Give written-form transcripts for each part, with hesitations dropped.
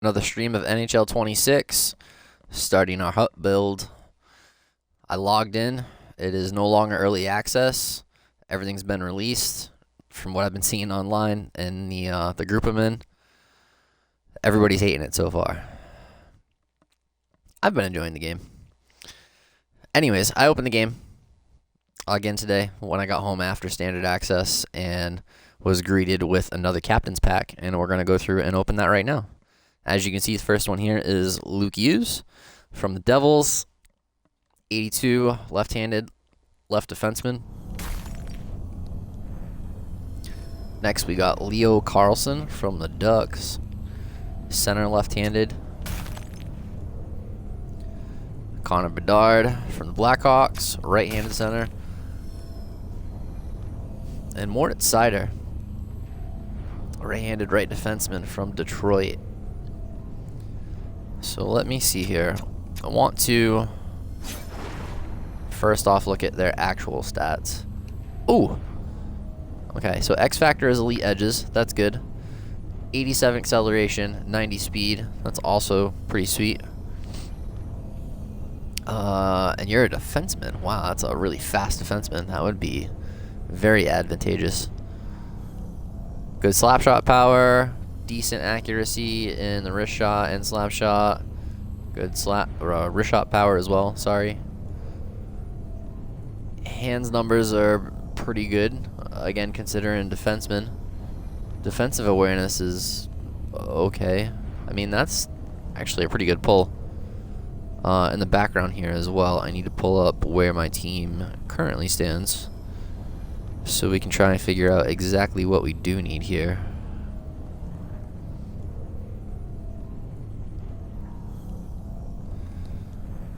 Another stream of NHL 26, starting our hut build. I logged in. It is no longer early access. Everything's been released from what I've been seeing online in the group I'm in. Everybody's hating it so far. I've been enjoying the game. Anyways, I opened the game again today when I got home after standard access and was greeted with another captain's pack, and we're going to go through and open that right now. As you can see, the first one here is Luke Hughes from the Devils. 82, left-handed, left defenseman. Next, we got Leo Carlson from the Ducks. Center, left-handed. Connor Bedard from the Blackhawks, right-handed center. And Moritz Seider, right-handed right defenseman from Detroit. So let me see here. I want to first off look at their actual stats. Ooh. Okay, so X Factor is elite edges. That's good. 87 acceleration, 90 speed. That's also pretty sweet. And you're a defenseman. Wow, that's a really fast defenseman. That would be very advantageous. Good slap shot power. Decent accuracy in the wrist shot and slap shot. Good wrist shot power as well, sorry. Hands numbers are pretty good, again, considering defenseman. Defensive awareness is okay. I mean, that's actually a pretty good pull. In the background here as well, I need to pull up where my team currently stands so we can try and figure out exactly what we do need here.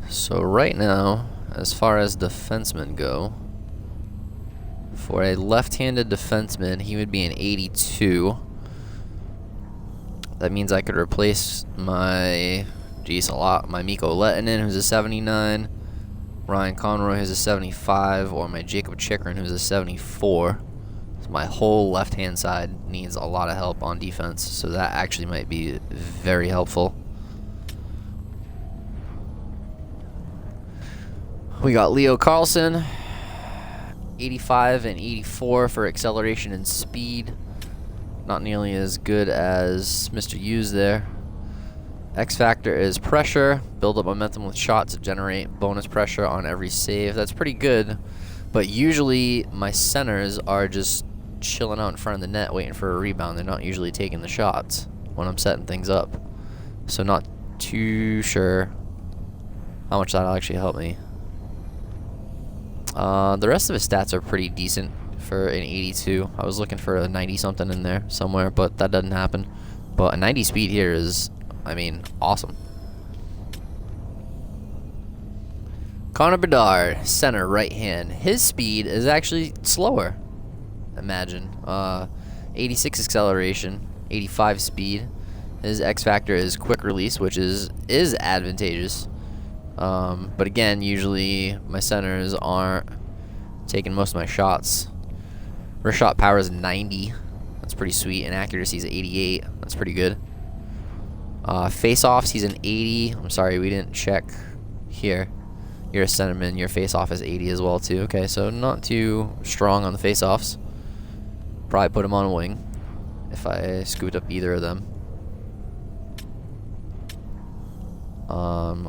So right now, as far as defensemen go, for a left-handed defenseman, he would be an 82. That means I could replace my, my Mikko Lehtinen, who's a 79, Ryan Conroy, who's a 75, or my Jacob Chikrin, who's a 74. So my whole left-hand side needs a lot of help on defense, so that actually might be very helpful. We got Leo Carlson, 85 and 84 for acceleration and speed. Not nearly as good as Mr. Hughes there. X factor is pressure. Build up momentum with shots to generate bonus pressure on every save. That's pretty good, but usually my centers are just chilling out in front of the net waiting for a rebound. They're not usually taking the shots when I'm setting things up. So not too sure how much that'll actually help me. The rest of his stats are pretty decent for an 82. I was looking for a 90-something in there somewhere, but that doesn't happen. But a 90 speed here is, I mean, awesome. Connor Bedard, center, right hand. His speed is actually slower. Imagine. 86 acceleration, 85 speed. His X factor is quick release, which is advantageous. But again, usually my centers aren't taking most of my shots. Wrist shot power is 90. That's pretty sweet. And accuracy is 88. That's pretty good. Face-offs, he's an 80. I'm sorry, we didn't check here. You're a centerman. Your face-off is 80 as well, too. Okay, so not too strong on the face-offs. Probably put him on a wing if I scoot up either of them.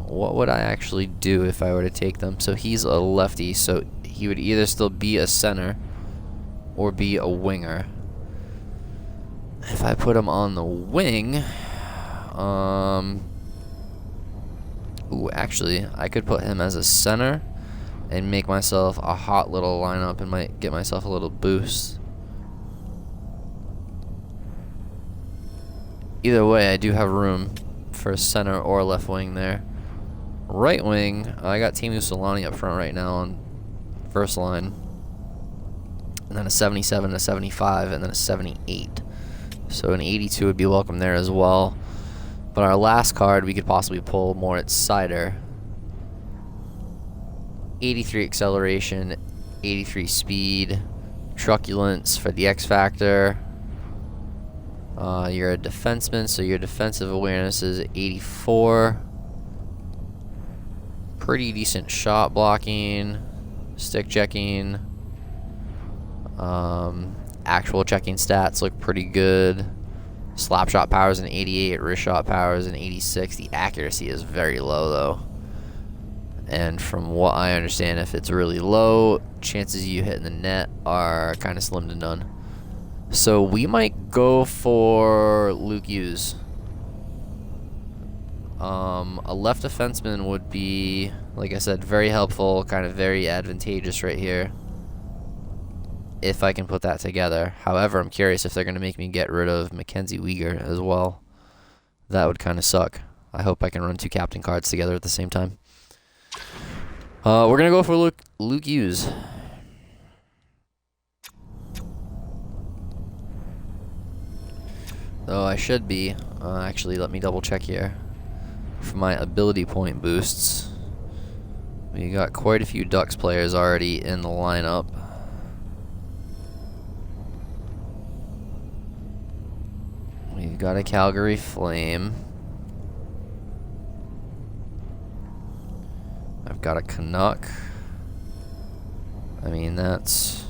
What would I actually do if I were to take them? So he's a lefty, so he would either still be a center or be a winger. If I put him on the wing, ooh, actually, I could put him as a center and make myself a hot little lineup and might get myself a little boost. Either way, I do have room for center or left wing there. Right wing, I got Teemu Solani up front right now on first line. And then a 77, a 75, and then a 78. So an 82 would be welcome there as well. But our last card, we could possibly pull Moritz Seider. 83 acceleration, 83 speed, truculence for the X factor. You're a defenseman, so your defensive awareness is 84. Pretty decent shot blocking, stick checking. Actual checking stats look pretty good. Slap shot power is an 88, wrist shot power is an 86. The accuracy is very low though. And from what I understand, if it's really low, chances of you hitting the net are kind of slim to none. So we might go for Luke Hughes. A left defenseman would be, like I said, very helpful, kind of very advantageous right here, if I can put that together. However, I'm curious if they're going to make me get rid of Mackenzie Weegar as well. That would kind of suck. I hope I can run 2 captain cards together at the same time. We're going to go for Luke Hughes. Though I should be. Actually, let me double check here. For my ability point boosts, we got quite a few Ducks players already in the lineup. We've got a Calgary Flame. I've got a Canuck. I mean, that's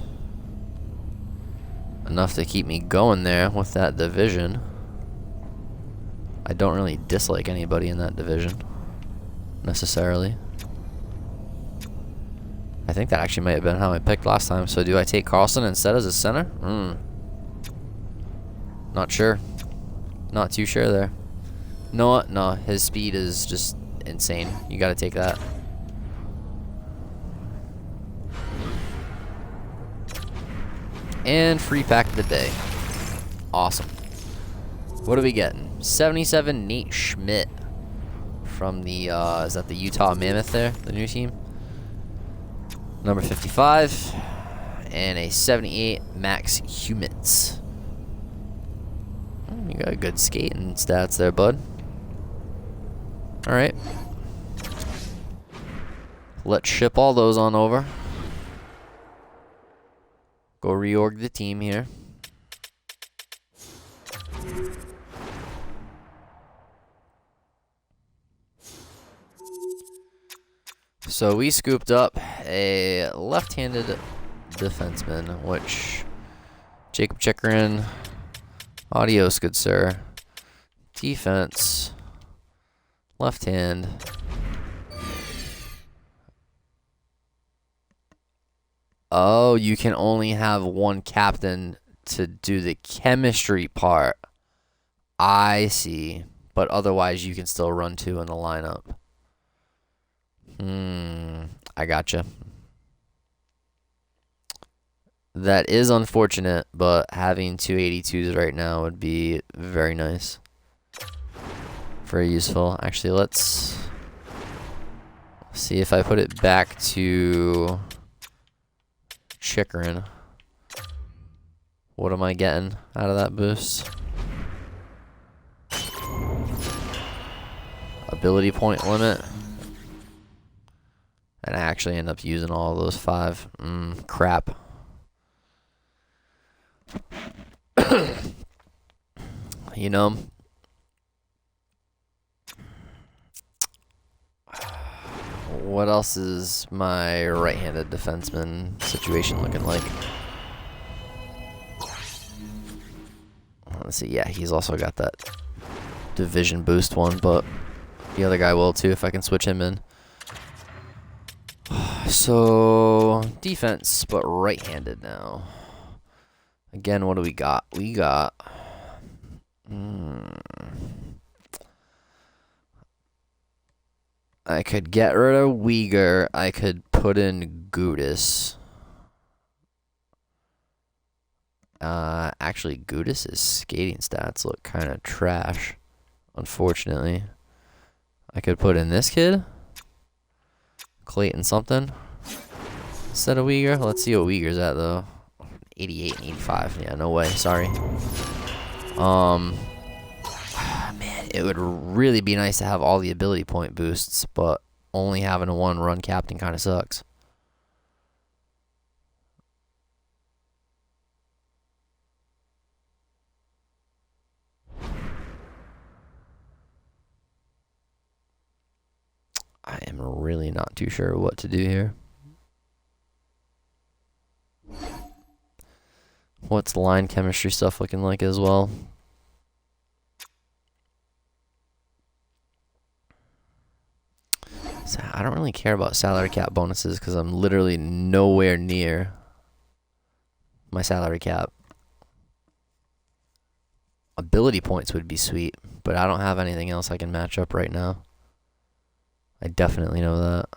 enough to keep me going there with that division. I don't really dislike anybody in that division, necessarily. I think that actually might have been how I picked last time. So do I take Carlson instead as a center? Not sure. Not too sure there. No, his speed is just insane. You gotta take that. And free pack of the day. Awesome. What are we getting? 77 Nate Schmidt from the, is that the Utah Mammoth there? The new team? Number 55. And a 78 Max Humitz. You got good skating stats there, bud. Alright. Let's ship all those on over. Go reorg the team here. So we scooped up a left-handed defenseman, which Jacob Chikrin. Adios, good sir. Defense. Left hand. Oh, you can only have one captain to do the chemistry part. I see. But otherwise, you can still run 2 in the lineup. I gotcha. That is unfortunate, but having 2 82s right now would be very nice. Very useful. Actually, let's see if I put it back to Chikrin. What am I getting out of that boost? Ability point limit. And I actually end up using all of those 5. Crap. You know, what else is my right-handed defenseman situation looking like? Let's see. Yeah, he's also got that division boost one, but the other guy will too if I can switch him in. So, defense, but right-handed now. Again, what do we got? We got... I could get rid of Weegar. I could put in Gudis. Actually, Gudis' skating stats look kind of trash, unfortunately. I could put in this kid. Clayton something. Instead of Weegar. Let's see what Weegar's at, though. 88 and 85. Yeah, no way. Sorry. Man, it would really be nice to have all the ability point boosts, but only having a 1-run captain kind of sucks. I am really not too sure what to do here. What's line chemistry stuff looking like as well? So I don't really care about salary cap bonuses because I'm literally nowhere near my salary cap. Ability points would be sweet, but I don't have anything else I can match up right now. I definitely know that.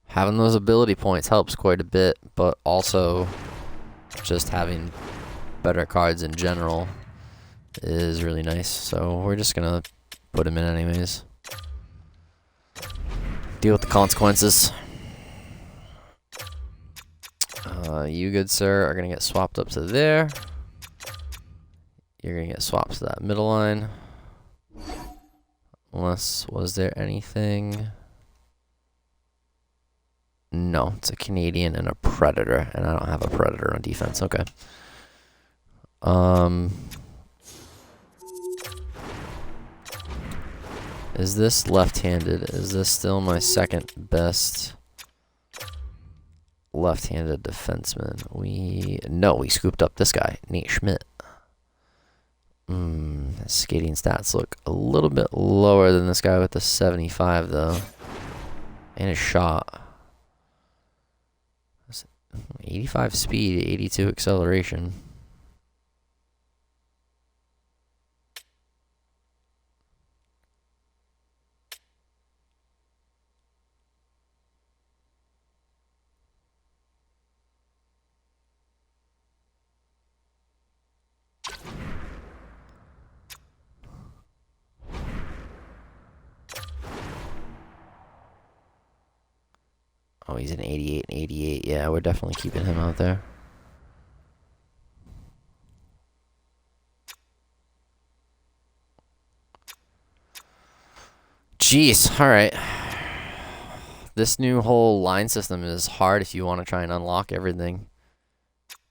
Having those ability points helps quite a bit, but also just having better cards in general is really nice. So we're just gonna put him in anyways. Deal with the consequences. You, good sir, are gonna get swapped up to there. You're gonna get swapped to that middle line. Unless, was there anything? No, it's a Canadian and a Predator, and I don't have a Predator on defense. Okay. Is this left-handed? Is this still my second best left-handed defenseman? No, we scooped up this guy, Nate Schmidt. His skating stats look a little bit lower than this guy with the 75 though. And his shot. 85 speed, 82 acceleration. Oh, he's an 88 and 88. Yeah, we're definitely keeping him out there. Jeez, alright. This new whole line system is hard if you want to try and unlock everything.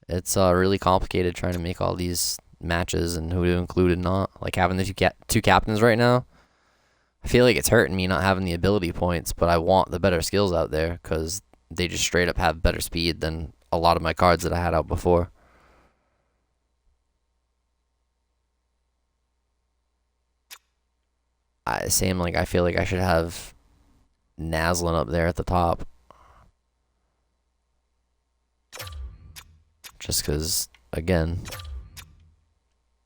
It's really complicated trying to make all these matches and who to include and not. Like having the two captains right now. I feel like it's hurting me not having the ability points, but I want the better skills out there because they just straight up have better speed than a lot of my cards that I had out before. Same, like I feel like I should have Naslin up there at the top. Just because, again,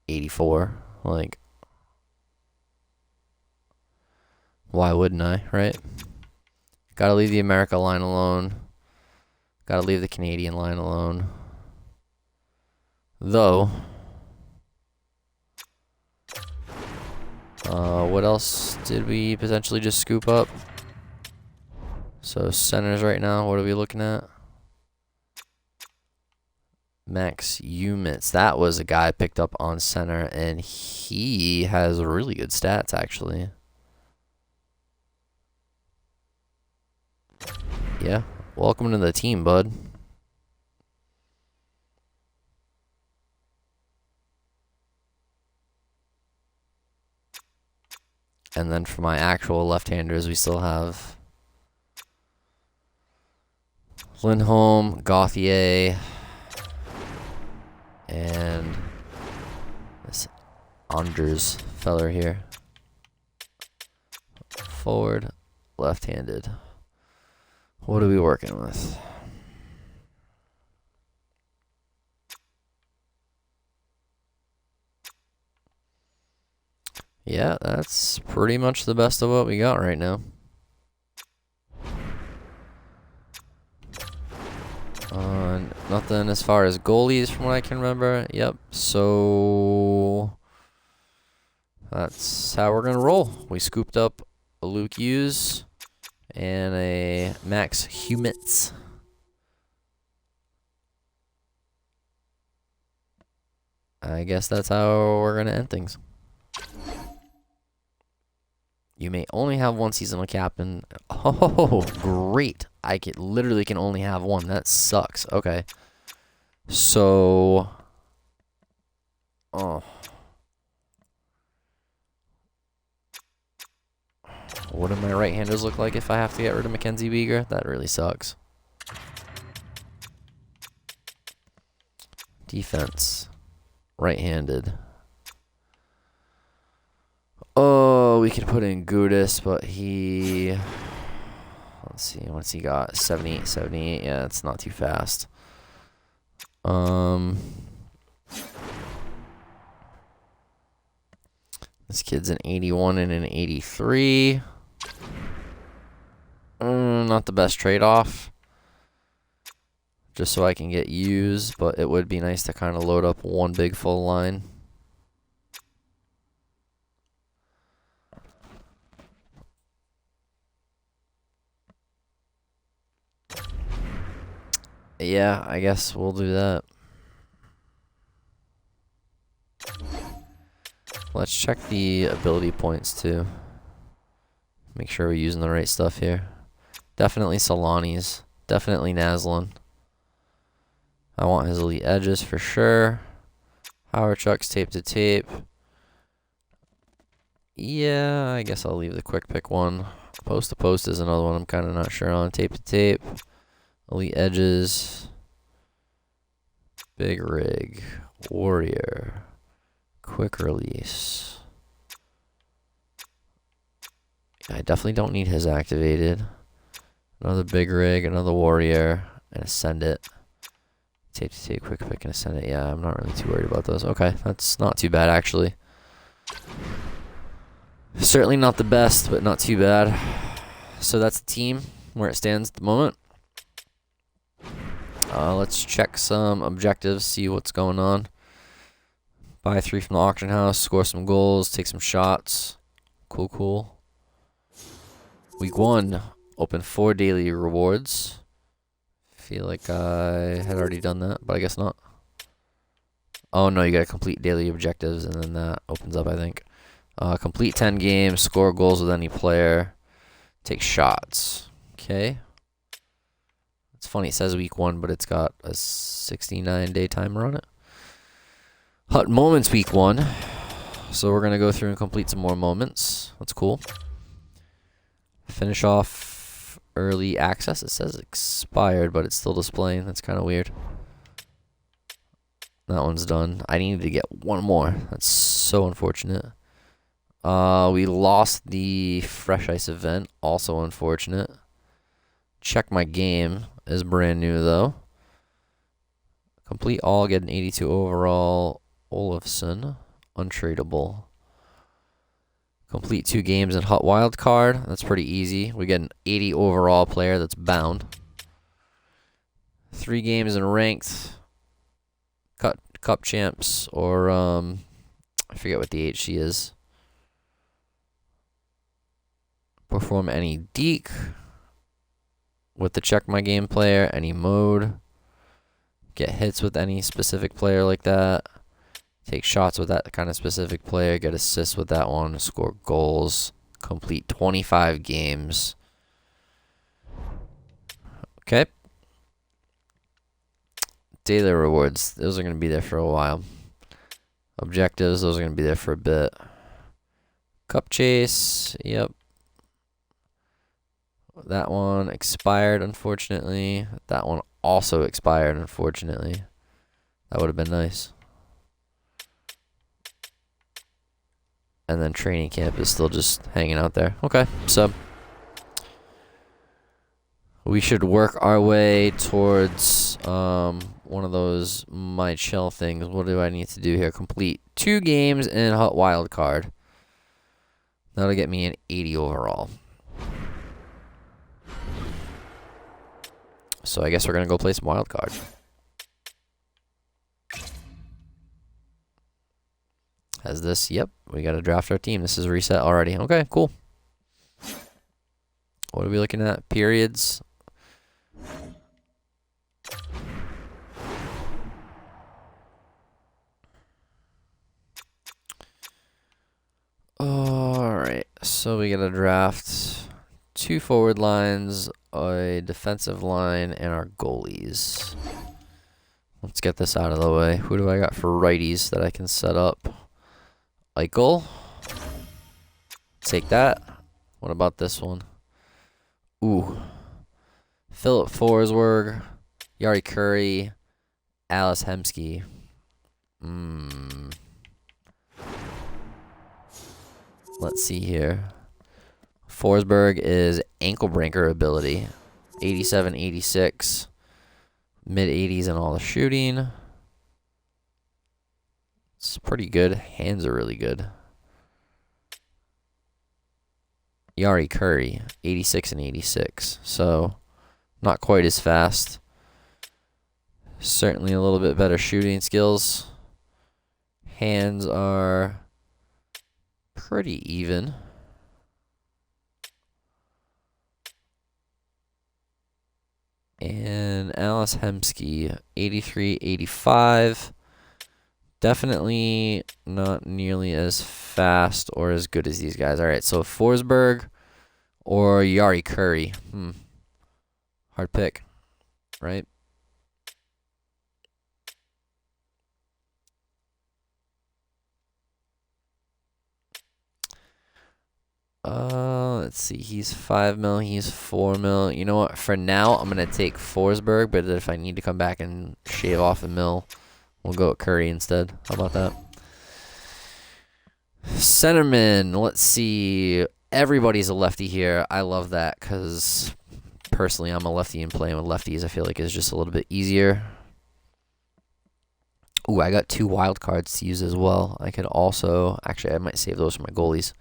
84, like, why wouldn't I, right? Gotta leave the America line alone. Gotta leave the Canadian line alone. Though, what else did we potentially just scoop up? So centers right now, what are we looking at? Max Umits. That was a guy I picked up on center, and he has really good stats, actually. Yeah. Welcome to the team, bud. And then for my actual left-handers, we still have Lindholm, Gauthier, and this Anders feller here. Forward, left-handed. What are we working with? Yeah, that's pretty much the best of what we got right now. Nothing as far as goalies from what I can remember. Yep, so that's how we're going to roll. We scooped up a Luke Hughes and a Max Humits. I guess that's how we're going to end things. You may only have one seasonal captain. Oh, great. Literally can only have one. That sucks. Okay. So... Oh. What do my right-handers look like if I have to get rid of Mackenzie Weegar? That really sucks. Defense. Right-handed. Oh, we could put in Gudis, but he... Let's see, what's he got? 78, 78. Yeah, it's not too fast. This kid's an 81 and an 83. Not the best trade-off. Just so I can get used, but it would be nice to kind of load up one big full line. Yeah, I guess we'll do that. Let's check the ability points too. Make sure we're using the right stuff here. Definitely Solani's. Definitely Naslin. I want his elite edges for sure. Howard Chuck's tape to tape. Yeah, I guess I'll leave the quick pick one. Post to post is another one I'm kind of not sure on. Tape to tape. Elite edges. Big rig. Warrior. Quick release. Yeah, I definitely don't need his activated. Another big rig, another warrior, and ascend it. Tape to tape, quick pick, and ascend it. Yeah, I'm not really too worried about those. Okay, that's not too bad actually. Certainly not the best, but not too bad. So that's the team where it stands at the moment. Let's check some objectives, see what's going on. Buy 3 from the auction house, score some goals, take some shots. Cool, cool. Week 1, open 4 daily rewards. Feel like I had already done that, but I guess not. Oh no, you gotta complete daily objectives, and then that opens up, I think. Complete 10 games, score goals with any player, take shots. Okay. It's funny, it says week 1, but it's got a 69-day timer on it. Hut Moments week 1. So we're going to go through and complete some more moments. That's cool. Finish off early access. It says expired, but it's still displaying. That's kind of weird. That one's done. I need to get one more. That's so unfortunate. We lost the Fresh Ice event. Also unfortunate. Check my game is brand new, though. Complete all, get an 82 overall. Olafson, untradeable. Complete 2 games in Hut Wildcard. That's pretty easy. We get an 80 overall player that's bound. 3 games in Ranked. Cup Champs, or I forget what the HC is. Perform any deke with the Check My Game player, any mode. Get hits with any specific player like that. Take shots with that kind of specific player. Get assists with that one. Score goals. Complete 25 games. Okay. Daily rewards. Those are going to be there for a while. Objectives. Those are going to be there for a bit. Cup Chase. Yep. That one expired, unfortunately. That one also expired, unfortunately. That would have been nice. And then training camp is still just hanging out there. Okay, so we should work our way towards one of those My Chill things. What do I need to do here? Complete 2 games in Hut Wildcard. That'll get me an 80 overall. So I guess we're going to go play some Wildcard. Has this? Yep. We got to draft our team. This is reset already. Okay, cool. What are we looking at? Periods. Alright. So we gotta draft 2 forward lines, a defensive line, and our goalies. Let's get this out of the way. Who do I got for righties that I can set up? Eichel. Take that. What about this one? Ooh. Philip Forsberg, Yari Curry, Alice Hemsky. Let's see here. Forsberg is ankle breaker ability. 87, 86. Mid-80s in all the shooting. It's pretty good. Hands are really good. Yari Curry, 86 and 86. So, not quite as fast. Certainly a little bit better shooting skills. Hands are pretty even. And Alice Hemsky, 83, 85. Definitely not nearly as fast or as good as these guys. All right, so Forsberg or Yari Curry. Hard pick, right? Let's see. He's 5 mil. He's 4 mil. You know what? For now, I'm gonna take Forsberg, but if I need to come back and shave off a mil, we'll go with Curry instead. How about that? Centerman. Let's see. Everybody's a lefty here. I love that because personally, I'm a lefty and playing with lefties, I feel like is just a little bit easier. Ooh, I got 2 wild cards to use as well. I could also actually I might save those for my goalies.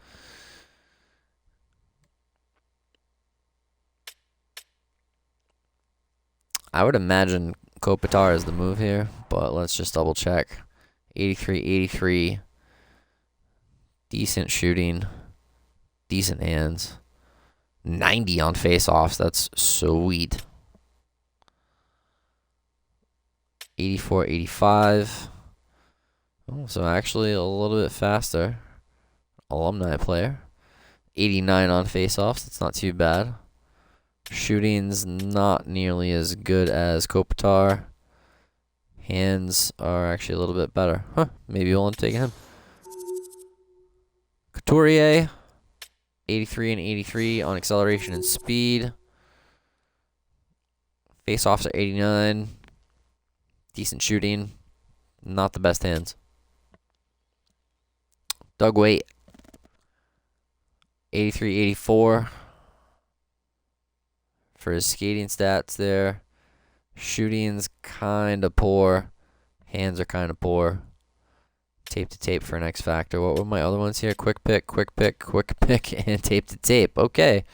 I would imagine Kopitar is the move here, but let's just double check. 83, 83. Decent shooting. Decent hands. 90 on face-offs. That's sweet. 84, 85. Oh, so actually a little bit faster. Alumni player. 89 on face-offs. That's not too bad. Shooting's not nearly as good as Kopitar. Hands are actually a little bit better. Maybe we'll take him. Couturier, 83 and 83 on acceleration and speed. Face-offs are 89. Decent shooting. Not the best hands. Doug Waite, 83, 84. For his skating stats there. Shooting's kind of poor. Hands are kind of poor. Tape to tape for an X Factor. What were my other ones here? Quick pick, quick pick, quick pick, and tape to tape. Okay.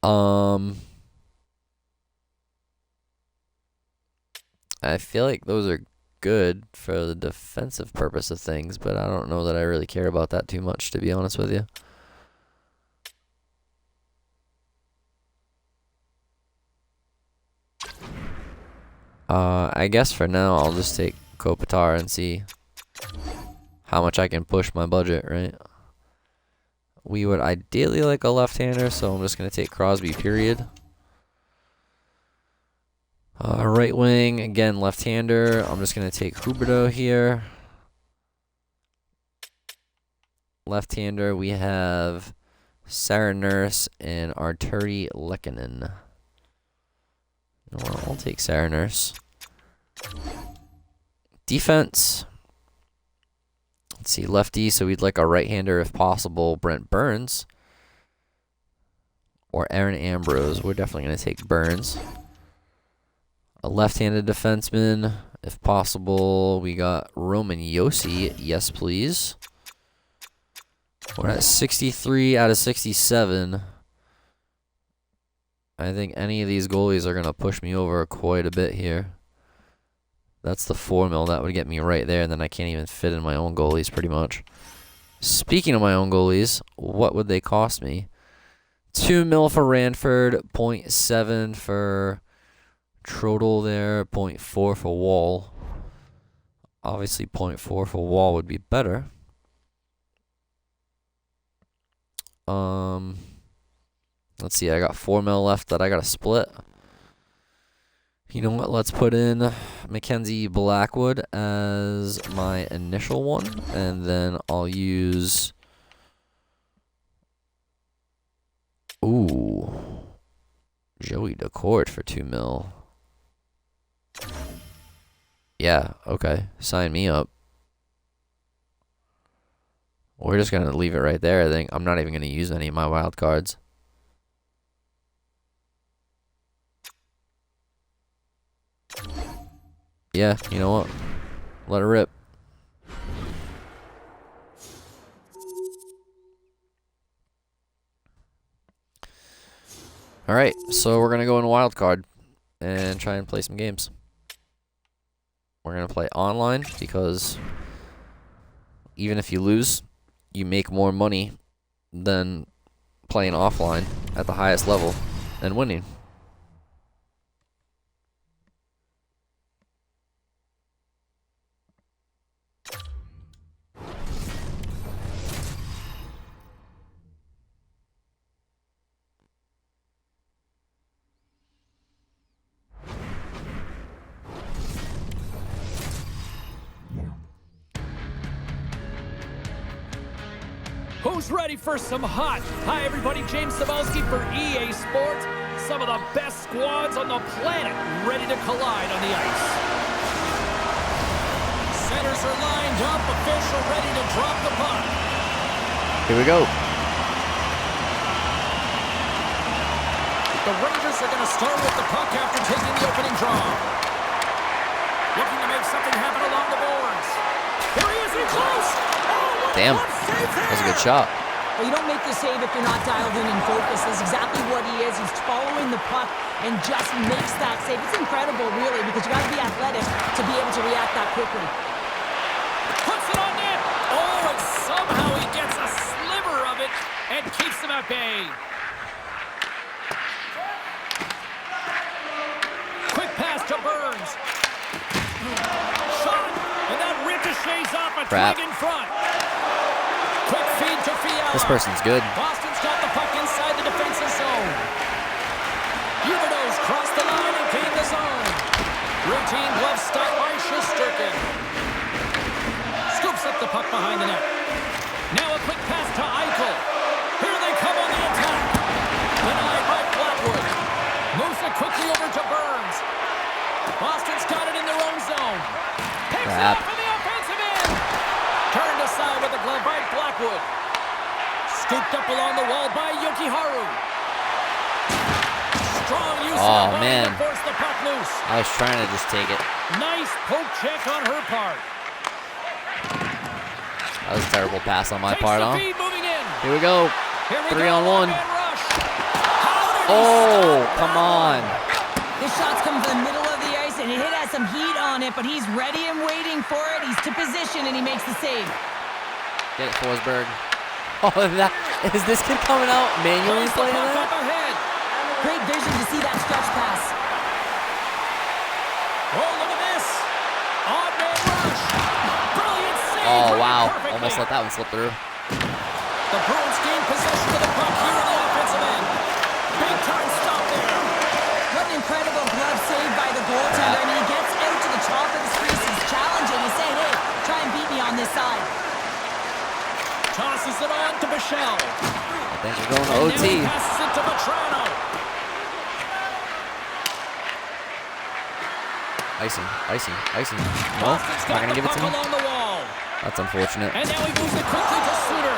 I feel like those are good for the defensive purpose of things, but I don't know that I really care about that too much, to be honest with you. I guess for now I'll just take Kopitar and see how much I can push my budget, right? We would ideally like a left-hander, so I'm just going to take Crosby, period. Right wing, again, left-hander. I'm just going to take Huberdeau here. Left-hander, we have Sarah Nurse and Arturi Lehkonen. I'll take Sarah Nurse. Defense. Let's see, lefty, so we'd like a right-hander if possible, Brent Burns. Or Aaron Ambrose. We're definitely going to take Burns. A left-handed defenseman, if possible. We got Roman Josi. Yes, please. We're at 63 out of 67. I think any of these goalies are going to push me over quite a bit here. That's the 4 mil. That would get me right there, and then I can't even fit in my own goalies pretty much. Speaking of my own goalies, what would they cost me? 2 mil for Ranford, 0.7 for Trodel there, 0.4 for Wall. Obviously, 0.4 for Wall would be better. Let's see. I got 4 mil left that I got to split. You know what? Let's put in Mackenzie Blackwood as my initial one, and then I'll use. Ooh, Joey DeCourt for 2 mil. Yeah, okay. Sign me up. We're just gonna leave it right there. I think I'm not even gonna use any of my wild cards. Yeah, you know what? Let it rip. Alright, so we're going to go in wild card and try and play some games. We're going to play online because even if you lose, you make more money than playing offline at the highest level and winning. Who's ready for some hot? Hi, everybody. James Cebulski for EA Sports. Some of the best squads on the planet ready to collide on the ice. Centers are lined up. Official ready to drop the puck. Here we go. The Rangers are going to start with the puck after taking the opening draw. Looking to make something happen along the boards. There he is, in close. Oh, damn. That was a good shot. Well, you don't make the save if you're not dialed in and focused. That's exactly what he is. He's following the puck and just makes that save. It's incredible, really, because you got to be athletic to be able to react that quickly. Puts it on net. Oh, and somehow he gets a sliver of it and keeps them at bay. Quick pass to Burns. Shot, and that ricochets off a twig in front. Quick feed to Fiala. This person's good. Boston's got the puck inside the defensive zone. Huberdeau's crossed the line and gained the zone. Routine glove stop by Shesterkin. Scoops up the puck behind the net. Now a quick pass to Eichel. Here they come on the attack. Denied by Blackwood. Moves it quickly over to Burns. Boston's got it in their own zone. Picks it up in the offensive end. Turned aside with the glove by Blackwood. Scooped up along the wall by Yokiharu. Strong use of the body to force the puck loose. I was trying to just take it. Nice poke check on her part. That was a terrible pass on my part, huh? Here we go. 3-on-1. Oh, come on. This shot's coming from the middle of the ice, and it has some heat on it, but he's ready and waiting for it. He's to position, and he makes the save. Get it, Forsberg. Oh, is this kid coming out manually playing that? Great vision to see that stretch pass. Oh, look at this. Odd man rush. Brilliant save. Oh, wow. Almost let that one slip through. The Bruins gain possession of the puck here in the offensive end. Big time stop there. What an incredible glove save by the goaltender. I mean, he gets out to the top of the crease. He's challenging. He's saying, hey, try and beat me on this side. Tosses it on to Michelle. I think we're going to OT. Now he passes it to Vetrano. Icing. No, not going to give it to me. That's unfortunate. And now he moves it quickly to Suter.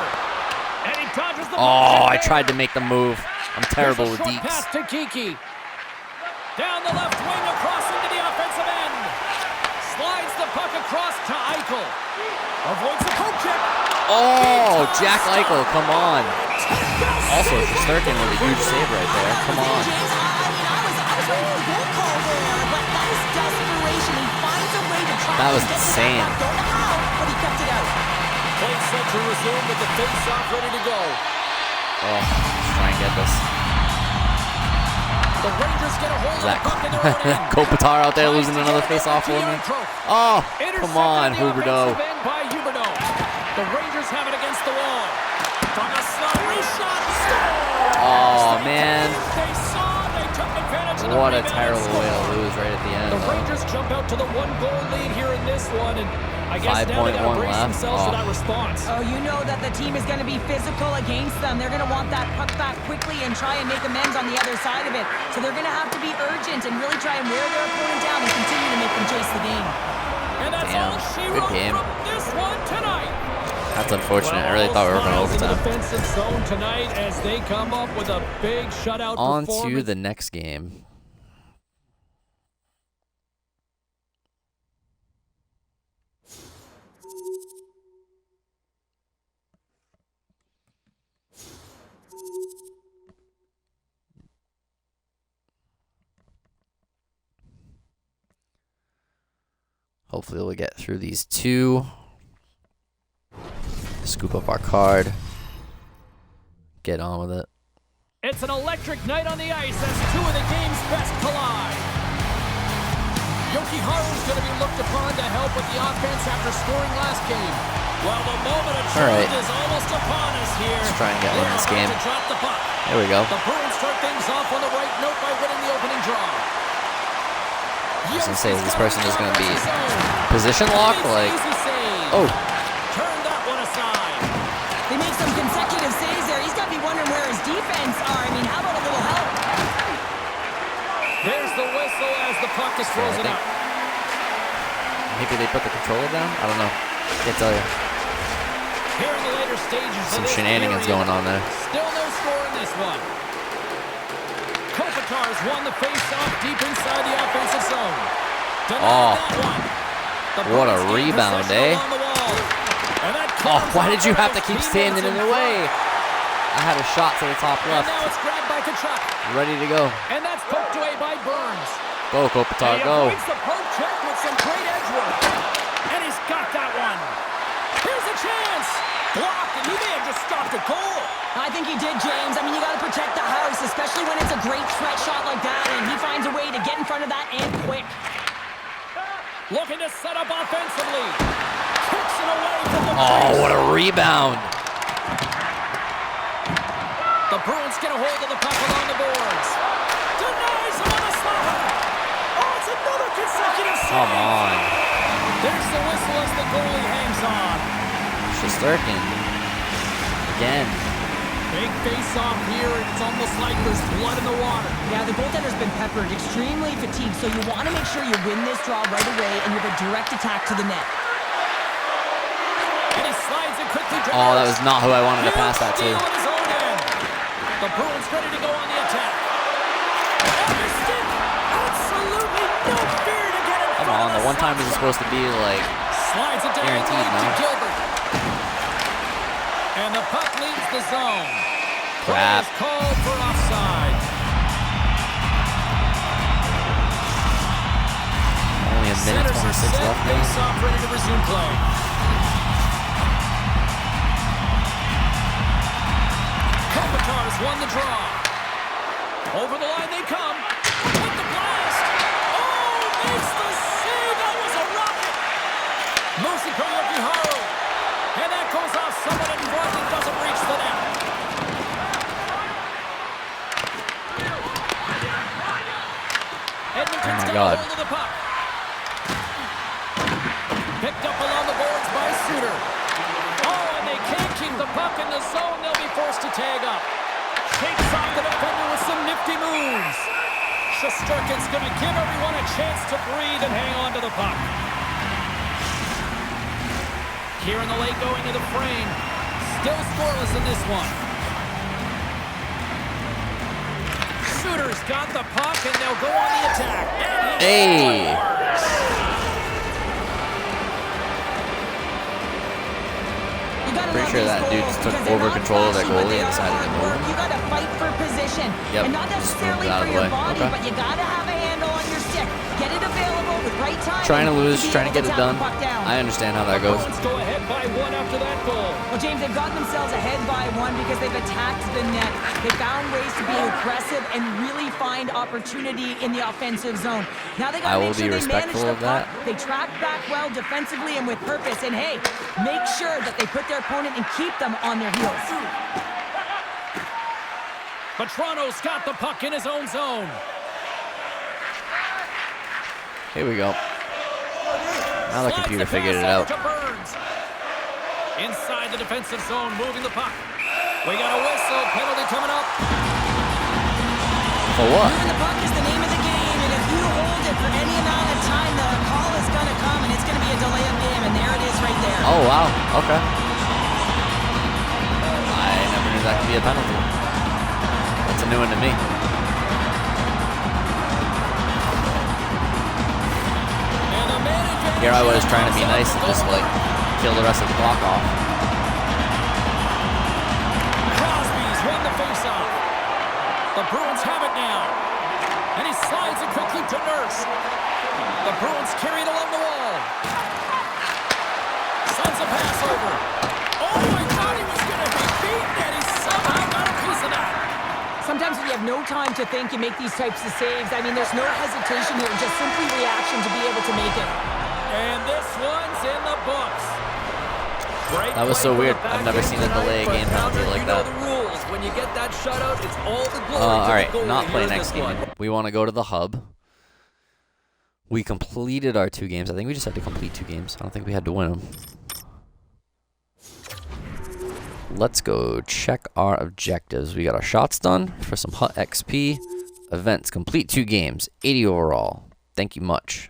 And he dodges the oh, I tried to make the move. I'm terrible with deeps. Pass to Kiki. Down the left wing across into the offensive end. Slides the puck across to Eichel. Avoids the poke check. Oh, Jack Eichel, come on. Also, Shesterkin with a huge save right there. Come on. I was waiting for the goal call there, but that is desperation. He finds a way to try. That was insane. Don't know how, but he kept it out. Play set to resume with the face-off ready to go. Oh, let's try and get this. The Rangers get a hold of the puck in their own end. Kopitar out there losing another face-off for me. Oh, come on, Huberdeau. The Rangers have it against the wall. From a slot, shot. man. They saw, they took advantage of the What a rebound terrible and way to scored. lose right at the end. The Rangers jump out to the 1-goal lead here in this one, and I guess now they gotta 5.1 brace left. themselves for that response. Oh, you know that the team is going to be physical against them. They're going to want that puck back quickly and try and make amends on the other side of it. So they're going to have to be urgent and really try and wear their opponent down and continue to make them chase the game. And that's Damn, all she good wrote game. from this one tonight. That's unfortunate. I really Well, thought we were going to all smiles in the overtime. defensive zone tonight as they come up with a big shutout On performance. to the next game. Hopefully we'll get through these two. Scoop up our card. Get on with it. It's an electric night on the ice as two of the game's best collide. Yoki Haru's going to be looked upon to help with the offense after scoring last game. Well, the moment of truth is almost upon us here. Let's try and get one in this game. To drop the puck. There we go. The Bruins start things off on the right note by winning the opening draw. I was going to say, this person is going to be position lock, like, oh. Turn that one aside. They make some consecutive saves there. He's got to be wondering where his defense are. I mean, how about a little help? There's the whistle as the puck is frozen up. Maybe they put the controller down? I don't know. Can't tell you. Here in the later stages Some of this shenanigans period, going on there. Still no score in this one. Kopitar's won the face-off deep inside the offensive zone. Denied that one. The What a Bruins gain rebound, possession eh? along the wall. And that Oh, comes why off did you one have of to keep his standing in teammates the front. way? I had a shot to the top And left. now it's grabbed by Kachuk. Ready to go. And that's poked away by Burns. Go, Kopitar, And he go. avoids the poke check with some great edge work. And he's got that one. Here's a chance. Blocked, and he may have just stopped a goal. I think he did, James. I mean, you got to protect the house, especially when it's a great threat shot like that, and he finds a way to get in front of that and quick. Looking to set up offensively. Kicks it away from the Oh, crease. what a rebound. The Bruins get a hold of the puck along the boards. Denies him on the slapper. Oh, it's another consecutive save. Come on. There's the whistle as the goalie hangs on. Shesterkin. Again. Big face-off here, and it's almost like there's blood in the water. Yeah, the goaltender's been peppered, extremely fatigued, so you want to make sure you win this draw right away and you have a direct attack to the net. And he slides it quickly. Oh, that was not who I wanted to pass that to. Steal at his own end. The Bruins ready to go on the attack. And the stick. Absolutely no fear to get in Come front on, of the one time is supposed to be like slides it down guaranteed, to no? Gilbert. And the puck leaves the zone. Crap. Play is called for offside. only a minute Centers are 26 set, left now. face-off ready to resume play. Kopitar's won the draw. Over the line they come. With the blast. Oh, makes the save. That was a rocket. Musi Yoki Haru. And that goes off someone in front and doesn't reach the net. Edmonton's got God. a hold of the puck. Picked up along the boards by Suter. Oh, and they can't keep the puck in the zone. They'll be forced to tag up. Shakes off the defender with some nifty moves. Shesterkin's going to give everyone a chance to breathe and hang on to the puck. Here in the late going to the frame. Still scoreless in this one. Suter's got the puck, and they'll go on the attack. And Hey. You gotta Pretty love sure these that dude goals just took because they're over not control of that flashy, but goalie they and are decided to hard move work. him. You gotta fight for position. Yep, And not just necessarily moved it out for of the your way. body, Okay. but you gotta have a handle on your stick. Get it available with right time. Trying to lose, be trying to able get it tap done. the puck down. I understand how that goes. Bruins go ahead by one after that goal. Well, James, they've gotten themselves ahead by one because they've attacked the net. They found ways to be aggressive and really find opportunity in the offensive zone. Now they got I to will make sure be they manage respectful the of that. puck. They track back well defensively and with purpose. And hey, make sure that they put their opponent and keep them on their heels. But Toronto's got the puck in his own zone. Here we go. Now the Slides computer pass figured it over out. to Burns. Inside the defensive zone, moving the puck. We got a whistle, penalty coming up. For what? Moving the puck is the name of the game, and if you hold it for any amount of time, the call is going to come, and it's going to be a delay of game, and there it is right there. Oh, wow. Okay. I never knew that could be a penalty. That's a new one to me. And the man advantage Here I was trying to be comes nice up and just, like, kill the rest of the clock off. Crosby's won the faceoff. The Bruins have it now. And he slides it quickly to Nurse. The Bruins carry it along the wall. Sends a pass over. Oh, I thought he was going to be beaten, and he somehow got a piece of that. Sometimes when you have no time to think, you make these types of saves. I mean, there's no hesitation here, just simply reaction to be able to make it. And this one's in the books. Great That was play so from weird. the I've never back seen end a delay tonight, game but penalty like you know that. the rules. When you get that shutout, it's all the glory to All the right, goalie not play here in next this one. game. We want to go to the hub. We completed our 2 games. I think we just had to complete 2 games. I don't think we had to win them. Let's go check our objectives. We got our shots done for some HUT XP. Events, complete 2 games, 80 overall. Thank you much.